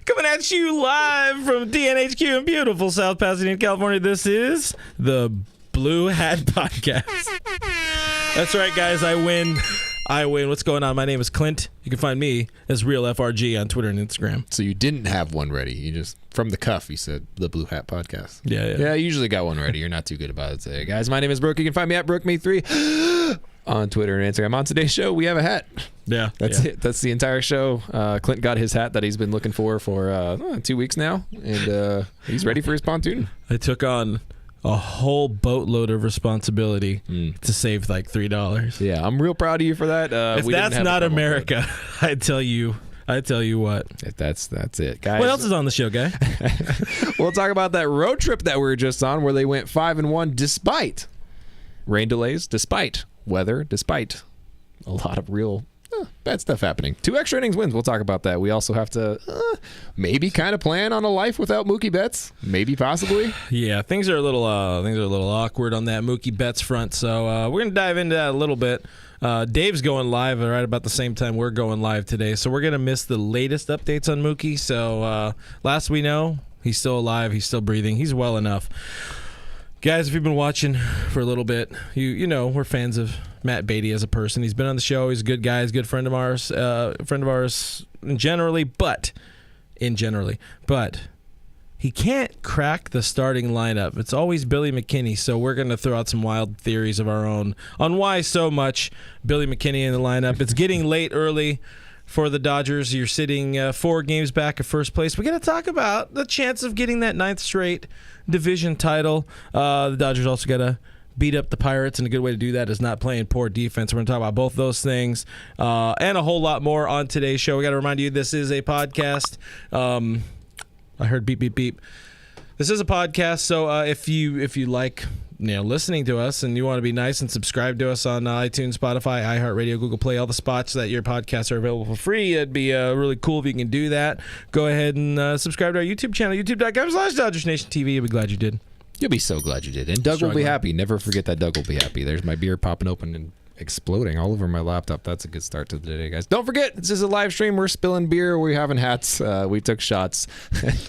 Coming at you live from DNHQ in beautiful South Pasadena, California. This is the Blue Hat Podcast. That's right, guys. I win. What's going on? My name is Clint. You can find me as Real FRG on Twitter and Instagram. So you didn't have one ready. You just, from the cuff, you said the Blue Hat Podcast. Yeah, I usually got one ready. You're not too good about it today. Guys, my name is Brook. You can find me at BrookMe3 on Twitter and Instagram. On today's show, we have a hat. Yeah. That's it. That's the entire show. Clint got his hat that he's been looking for 2 weeks now, and he's ready for his pontoon. I took on a whole boatload of responsibility to save like $3. Yeah, I'm real proud of you for that. If that's not America, I tell you what. That's it, guys. What else is on the show, guy? We'll talk about that road trip that we were just on, where they went 5-1 despite rain delays, despite weather, despite a lot of real bad stuff happening. 2 extra innings wins. We'll talk about that. We also have to maybe kind of plan on a life without Mookie Betts. Maybe, possibly. Yeah, things are a little awkward on that Mookie Betts front. So we're gonna dive into that a little bit. Dave's going live right about the same time we're going live today, so we're gonna miss the latest updates on Mookie. So last we know, he's still alive. He's still breathing. He's well enough. Guys, if you've been watching for a little bit, you know we're fans of Matt Beaty as a person. He's been on the show. He's a good guy. He's a good friend of ours. Generally, but he can't crack the starting lineup. It's always Billy McKinney. So we're going to throw out some wild theories of our own on why so much Billy McKinney in the lineup. It's getting late early for the Dodgers. You're sitting 4 games back of first place. We're going to talk about the chance of getting that 9th straight division title. The Dodgers also got to beat up the Pirates, and a good way to do that is not playing poor defense. We're going to talk about both those things and a whole lot more on today's show. We got to remind you this is a podcast. I heard beep, beep, beep. This is a podcast, so if you like listening to us and you want to be nice and subscribe to us on iTunes, Spotify, iHeartRadio, Google Play, all the spots that your podcasts are available for free, it'd be really cool if you can do that. Go ahead and subscribe to our YouTube channel, youtube.com/DodgersNationTV. You'll be glad you did. You'll be so glad you did. And Doug will be happy. Never forget that Doug will be happy. There's my beer popping open and exploding all over my laptop. That's a good start to the day, guys. Don't forget, this is a live stream. We're spilling beer. We're having hats. We took shots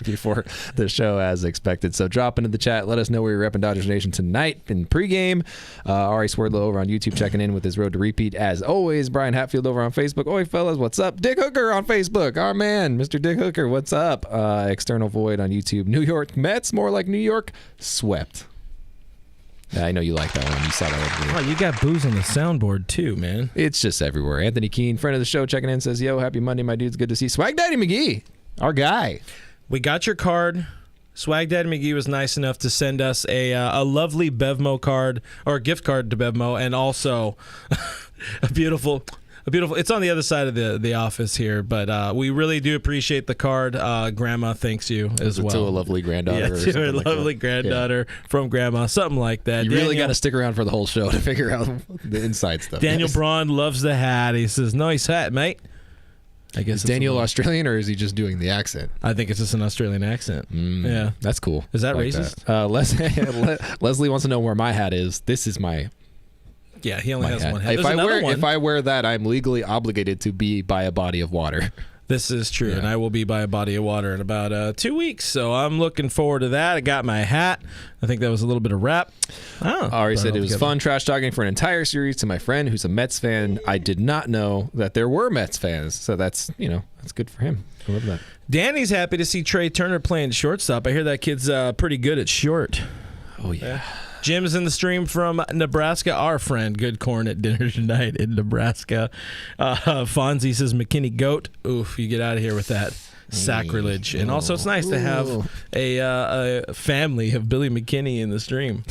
before the show as expected. So drop into the chat. Let us know where you're repping Dodgers Nation tonight in pregame. Ari Swerdlow over on YouTube checking in with his road to repeat as always. Brian Hatfield over on Facebook. Oi, fellas, what's up? Dick Hooker on Facebook. Our man, Mr. Dick Hooker, what's up? External Void on YouTube. New York Mets, more like New York swept. Yeah, I know you like that one. You saw that over there. Oh, you got booze on the soundboard too, man. It's just everywhere. Anthony Keene, friend of the show, checking in, says, yo, happy Monday, my dudes. Good to see Swag Daddy McGee, our guy. We got your card. Swag Daddy McGee was nice enough to send us a lovely Bevmo card, or a gift card to Bevmo, and also a beautiful. It's on the other side of the office here, but we really do appreciate the card. Grandma thanks you as well. To a lovely granddaughter. Yeah, to a lovely granddaughter from Grandma, something like that. You really got to stick around for the whole show to figure out the inside stuff. Daniel Braun loves the hat. He says, nice hat, mate. I guess is Daniel Australian, or is he just doing the accent? I think it's just an Australian accent. Yeah, that's cool. Is that racist? Leslie wants to know where my hat is. This is my... Yeah, he only has one hat. If I wear that, I'm legally obligated to be by a body of water. This is true, and I will be by a body of water in about 2 weeks, so I'm looking forward to that. I got my hat. I think that was a little bit of rap. Ari said it was fun trash talking for an entire series to my friend who's a Mets fan. I did not know that there were Mets fans, so that's good for him. I love that. Danny's happy to see Trey Turner playing shortstop. I hear that kid's pretty good at short. Oh, yeah. Jim's in the stream from Nebraska. Our friend, good corn at dinner tonight in Nebraska. Fonzie says McKinney goat. Oof, you get out of here with that. Sacrilege. And also it's nice to have a family of Billy McKinney in the stream.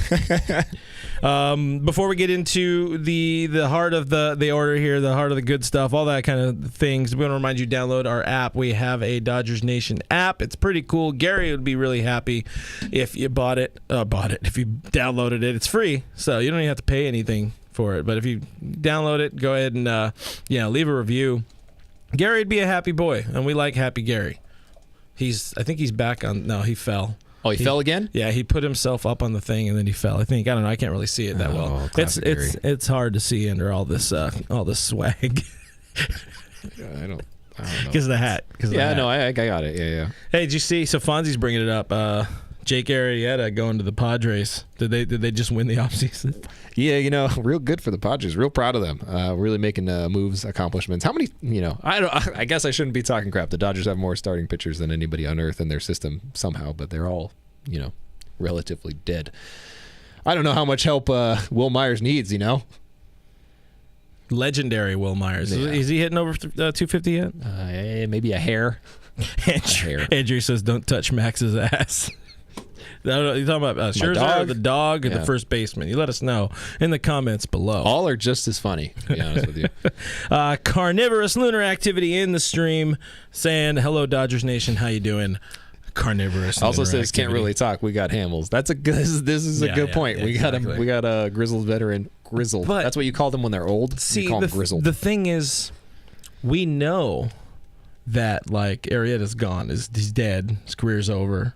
Before we get into the heart of the order here, the heart of the good stuff, all that kind of things, we want to remind you, download our app. We have a Dodgers Nation app. It's pretty cool. Gary would be really happy if you if you downloaded it. It's free, so you don't even have to pay anything for it. But if you download it, go ahead and leave a review. Gary'd be a happy boy, and we like happy Gary. I think he's back on. No, he fell. Oh, he fell again? Yeah, he put himself up on the thing and then he fell. I think. I don't know. I can't really see it that well. It's hard to see under all this swag. Because of the hat. No, I got it. Yeah. Hey, did you see? So Fonzie's bringing it up. Jake Arrieta going to the Padres. Did they just win the offseason? Yeah, real good for the Padres. Real proud of them. Really making moves, accomplishments. How many? I guess I shouldn't be talking crap. The Dodgers have more starting pitchers than anybody on earth in their system somehow, but they're all, relatively dead. I don't know how much help Will Myers needs. Legendary Will Myers. Yeah. Is he hitting over 250 yet? Maybe a hair. Andrew says, "Don't touch Max's ass." You're talking about Scherzer, or the dog, or the first baseman. You let us know in the comments below. All are just as funny, to be honest with you. Carnivorous Lunar Activity in the stream saying, "Hello, Dodgers Nation. How you doing?" Carnivorous. Also says can't really talk. We got Hamels. That's a good. This is a good point. We got him. We got a grizzled veteran. Grizzled. But that's what you call them when they're old. You call them grizzled. The thing is, we know that Arrieta's gone. He's dead. His career's over.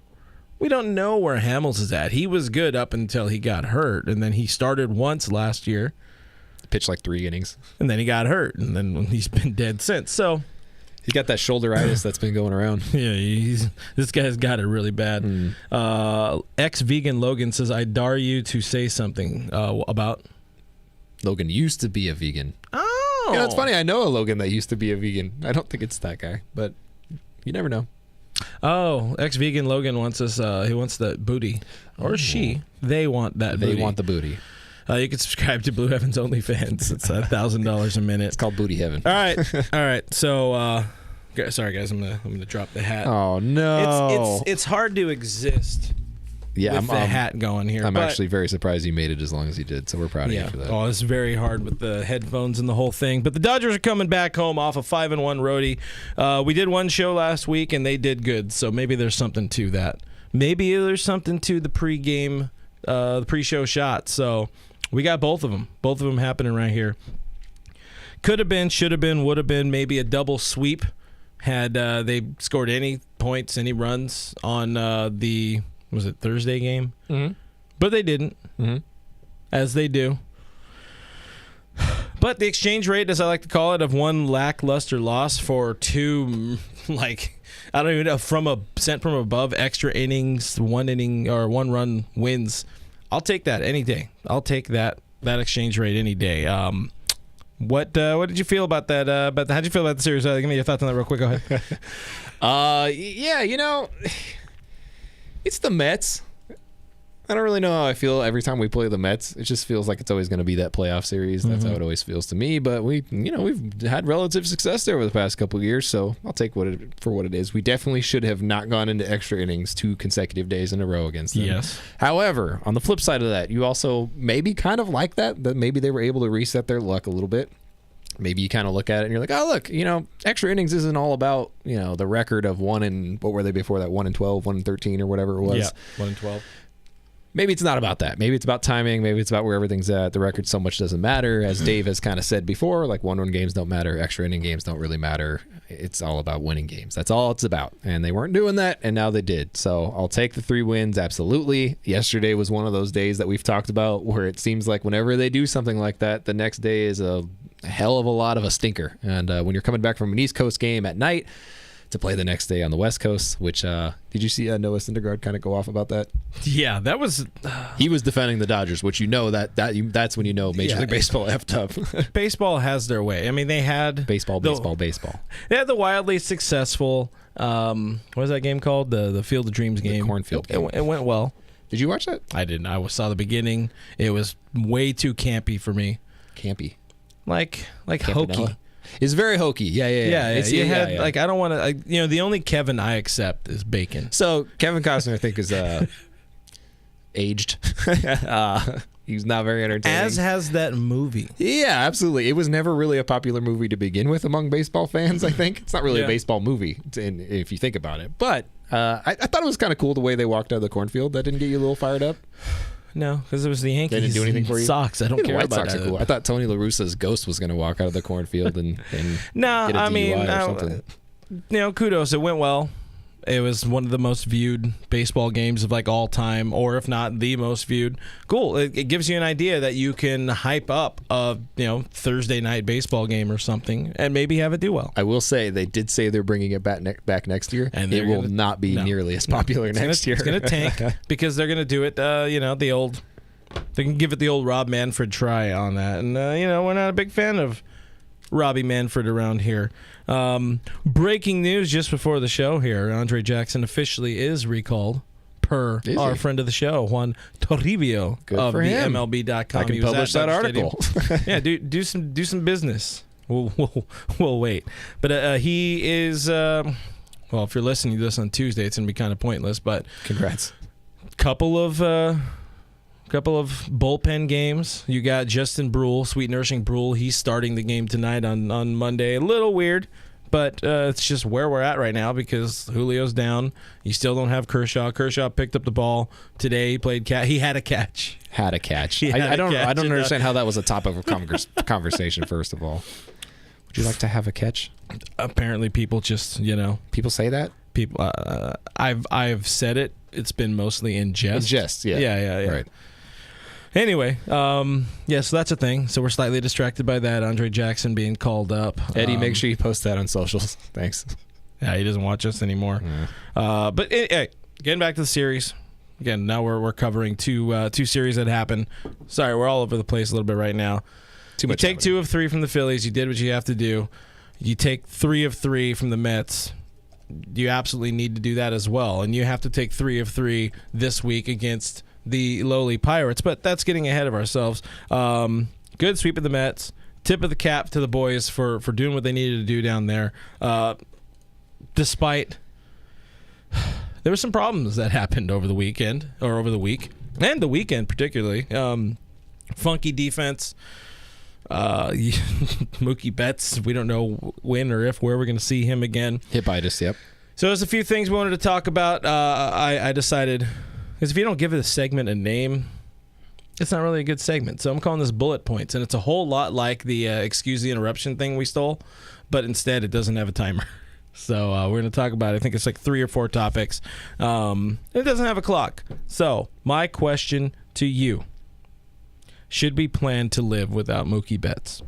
We don't know where Hamels is at. He was good up until he got hurt, and then he started once last year. Pitched 3 innings. And then he got hurt, and then he's been dead since. So he got that shoulderitis that's been going around. Yeah, this guy's got it really bad. Ex-vegan Logan says, "I dare you to say something about..." Logan used to be a vegan. Oh. Yeah, it's funny. I know a Logan that used to be a vegan. I don't think it's that guy, but you never know. Oh, ex-vegan Logan wants us. He wants that booty, or she. They want that. They want the booty. You can subscribe to Blue Heaven's OnlyFans. It's $1,000 a minute. It's called Booty Heaven. All right. So, sorry guys, I'm gonna drop the hat. Oh no! It's hard to exist. Yeah, with the hat going here. I'm actually very surprised you made it as long as you did, so we're proud of you for that. Oh, it's very hard with the headphones and the whole thing. But the Dodgers are coming back home off a 5-1 roadie. We did one show last week, and they did good, so maybe there's something to that. Maybe there's something to the pre-game, the pre-show shot. So we got both of them. Both of them happening right here. Could have been, should have been, would have been, maybe a double sweep had they scored any points, any runs on the... Was it Thursday game? Mm-hmm. But they didn't, as they do. But the exchange rate, as I like to call it, of one lackluster loss for two, I don't even know, sent from above extra innings, 1 inning or 1 run wins. I'll take that any day. I'll take that exchange rate any day. What did you feel about that? How'd you feel about the series? Give me your thoughts on that real quick. Go ahead. Yeah, it's the Mets. I don't really know how I feel every time we play the Mets. It just feels like it's always going to be that playoff series. That's how it always feels to me. But we've had relative success there over the past couple of years, so I'll take for what it is. We definitely should have not gone into extra innings 2 consecutive days in a row against them. Yes. However, on the flip side of that, you also maybe kind of like that maybe they were able to reset their luck a little bit. Maybe you kind of look at it and you're like, oh, look, extra innings isn't all about, the record of 1 and what were they before that? 1-12, 1-13 or whatever it was. Yeah, 1-12. Maybe it's not about that. Maybe it's about timing. Maybe it's about where everything's at. The record so much doesn't matter. As Dave has kind of said before, 1-run games don't matter. Extra inning games don't really matter. It's all about winning games. That's all it's about. And they weren't doing that, and now they did. So I'll take the 3 wins, absolutely. Yesterday was one of those days that we've talked about where it seems like whenever they do something like that, the next day is a hell of a lot of a stinker. And when you're coming back from an East Coast game at night to play the next day on the West Coast, which did you see Noah Syndergaard kind of go off about that? Yeah, that was... He was defending the Dodgers, which that's when Major League Baseball effed up. Baseball has their way. I mean, they had... Baseball. They had the wildly successful... what was that game called? The Field of Dreams game. The Cornfield game. It went well. Did you watch that? I didn't. I saw the beginning. It was way too campy for me. Campy? Like hokey. It's very hokey. Yeah. I don't want to. The only Kevin I accept is Bacon. So Kevin Costner, I think, is aged. He's not very entertaining. As has that movie. Yeah, absolutely. It was never really a popular movie to begin with among baseball fans. I think it's not really a baseball movie, if you think about it. But I thought it was kind of cool the way they walked out of the cornfield. That didn't get you a little fired up? No, because it was the Yankees. They didn't do anything for you? Sox. I don't care White about Sox are cool. I thought Tony La Russa's ghost was going to walk out of the cornfield and no, get a DUI or something. Kudos. It went well. It was one of the most viewed baseball games of like all time, or if not the most viewed. Cool. It gives you an idea that you can hype up a Thursday night baseball game or something, and maybe have it do well. I will say they did say they're bringing it back next year, and it will not be nearly as popular next year. It's going to tank because they're going to do it. The old. They can give it the old Rob Manfred try on that, and we're not a big fan of Robbie Manfred around here. Breaking news just before the show here. Andre Jackson officially is recalled per our friend of the show, Juan Toribio of the MLB.com. I can publish that article. Yeah, do some business. We'll wait. But he is, well, if you're listening to this on Tuesday, it's going to be kind of pointless, but congrats. Couple of bullpen games. You got Justin Brule, Sweet Nourishing Brule. He's starting the game tonight on Monday. A little weird, but it's just where we're at right now because Julio's down. You still don't have Kershaw. Kershaw picked up the ball today. He played catch. He had a catch. I don't understand how that was a topic of conversation. First of all, would you like to have a catch? Apparently, people just people say that. People, I've said it. It's been mostly in jest. Yeah. Right. Anyway, so that's a thing. So we're slightly distracted by that. Andre Jackson being called up. Eddie, make sure you post that on socials. Thanks. Yeah, he doesn't watch us anymore. Yeah. But hey, getting back to the series. Again, now we're covering two series that happened. Sorry, we're all over the place a little bit right now. You take 2 of 3 from the Phillies. You did what you have to do. You take 3 of 3 from the Mets. You absolutely need to do that as well. And you have to take 3 of 3 this week against the lowly Pirates. But that's getting ahead of ourselves. Good sweep of the Mets. Tip of the cap to the boys for doing what they needed to do down there. Despite there were some problems that happened over the weekend, or over the week, and the weekend particularly. Funky defense. Mookie Betts, we don't know when or where we're going to see him again. Hippitis, yep. So there's a few things we wanted to talk about. I decided, because if you don't give a segment a name, it's not really a good segment. So I'm calling this bullet points, and it's a whole lot like the excuse the interruption thing we stole, but instead it doesn't have a timer. So we're going to talk about, I think it's like 3 or 4 topics. It doesn't have a clock. So my question to you. Should we plan to live without Mookie Betts?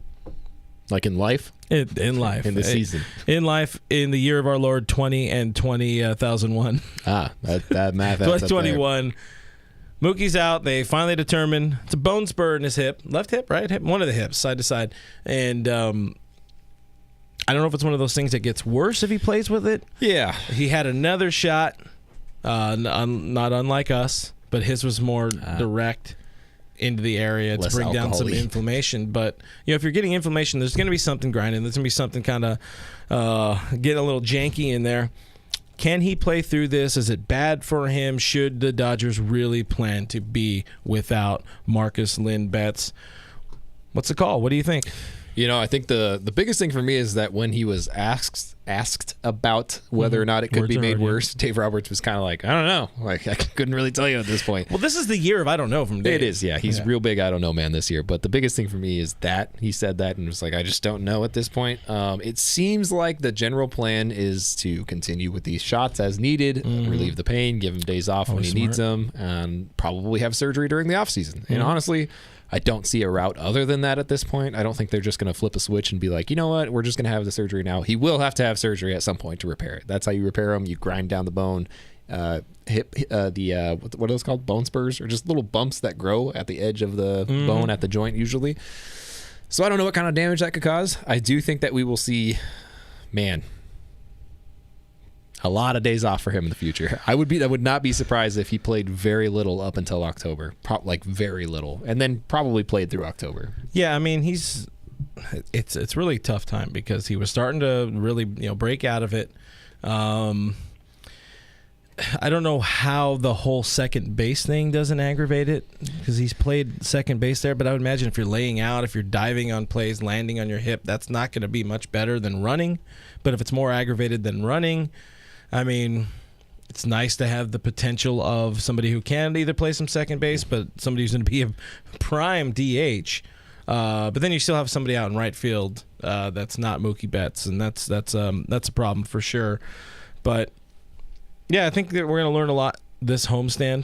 Like in life? In life. In the season. In life, in the year of our Lord 20 and 20,001. That math. 2021. Mookie's out. They finally determined it's a bone spur in his hip. Left hip, right hip? One of the hips, side to side. And I don't know if it's one of those things that gets worse if he plays with it. Yeah. He had another shot, not unlike us, but his was more direct into the area to bring down some inflammation. But if you're getting inflammation, there's going to be something grinding. There's going to be something kind of getting a little janky in there. Can he play through this? Is it bad for him? Should the Dodgers really plan to be without Marcus Lynn Betts? What's the call? What do you think? I think the biggest thing for me is that when he was asked about whether or not it could be made worse, Dave Roberts was kind of like, I don't know. Like, I couldn't really tell you at this point. Well, this is the year of I don't know from Dave. It is, yeah. He's real big I don't know man this year. But the biggest thing for me is that he said that and was like, I just don't know at this point. It seems like the general plan is to continue with these shots as needed, relieve the pain, give him days off when he needs them, and probably have surgery during the offseason. And honestly, I don't see a route other than that at this point. I don't think they're just going to flip a switch and be like, you know what, we're just going to have the surgery now. He will have to have surgery at some point to repair it. That's how you repair them. You grind down the bone. What are those called? Bone spurs, or just little bumps that grow at the edge of the bone at the joint usually. So I don't know what kind of damage that could cause. I do think that we will see, a lot of days off for him in the future. I would not be surprised if he played very little up until October, like very little, and then probably played through October. Yeah, I mean it's really a tough time because he was starting to really break out of it. I don't know how the whole second base thing doesn't aggravate it because he's played second base there, but I would imagine if you're laying out, if you're diving on plays, landing on your hip, that's not going to be much better than running. But if it's more aggravated than running, I mean, it's nice to have the potential of somebody who can either play some second base, but somebody who's going to be a prime DH. But then you still have somebody out in right field that's not Mookie Betts, and that's a problem for sure. But Yeah, I think that we're going to learn a lot this homestand.